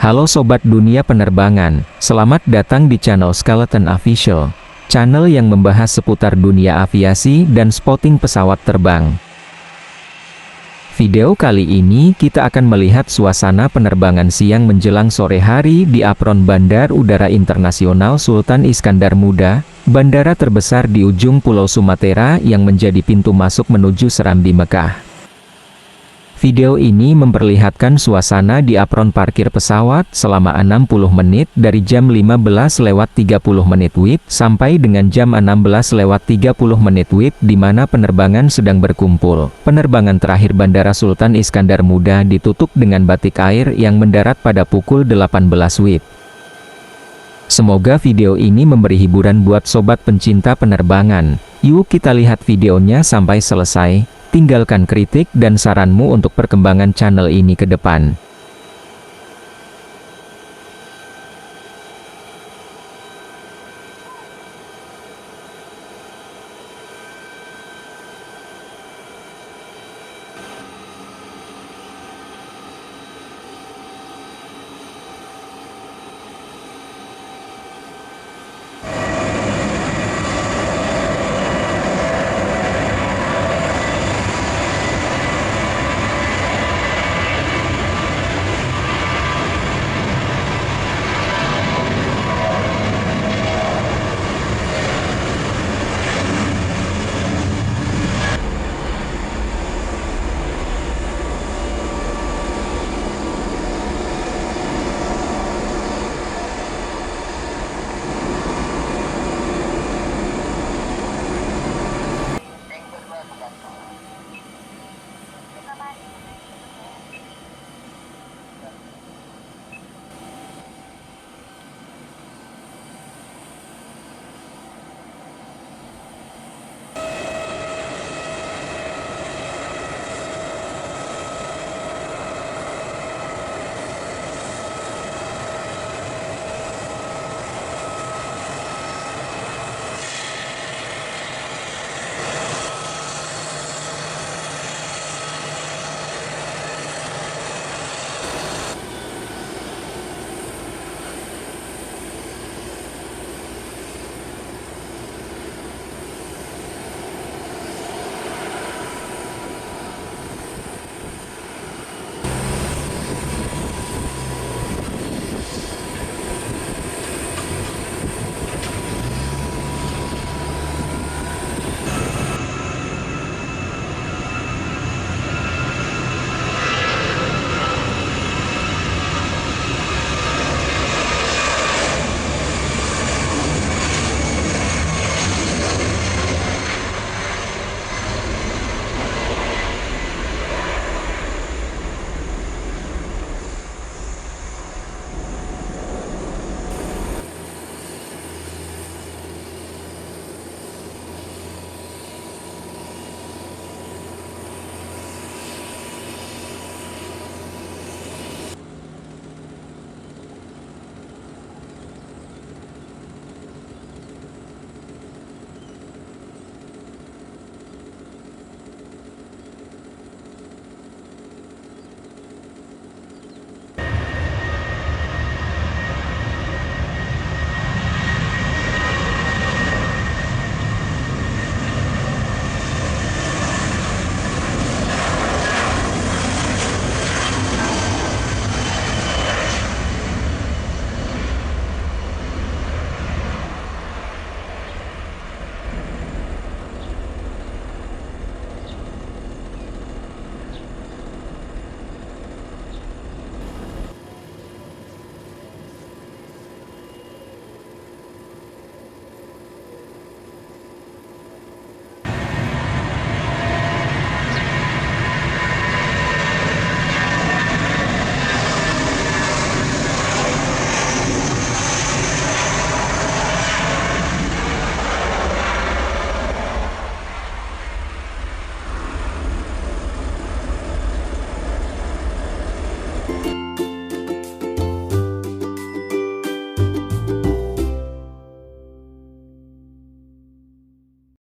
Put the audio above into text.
Halo Sobat Dunia Penerbangan, selamat datang di channel Skeleton Official, channel yang membahas seputar dunia aviasi dan spotting pesawat terbang. Video kali ini kita akan melihat suasana penerbangan siang menjelang sore hari di apron Bandar Udara Internasional Sultan Iskandar Muda, bandara terbesar di ujung Pulau Sumatera yang menjadi pintu masuk menuju Serambi, Mekah. Video ini memperlihatkan suasana di apron parkir pesawat selama 60 menit dari jam 15.30 WIB sampai dengan jam 16.30 WIB di mana penerbangan sedang berkumpul. Penerbangan terakhir Bandara Sultan Iskandar Muda ditutup dengan batik air yang mendarat pada pukul 18 WIB. Semoga video ini memberi hiburan buat sobat pencinta penerbangan. Yuk kita lihat videonya sampai selesai. Tinggalkan kritik dan saranmu untuk perkembangan channel ini ke depan.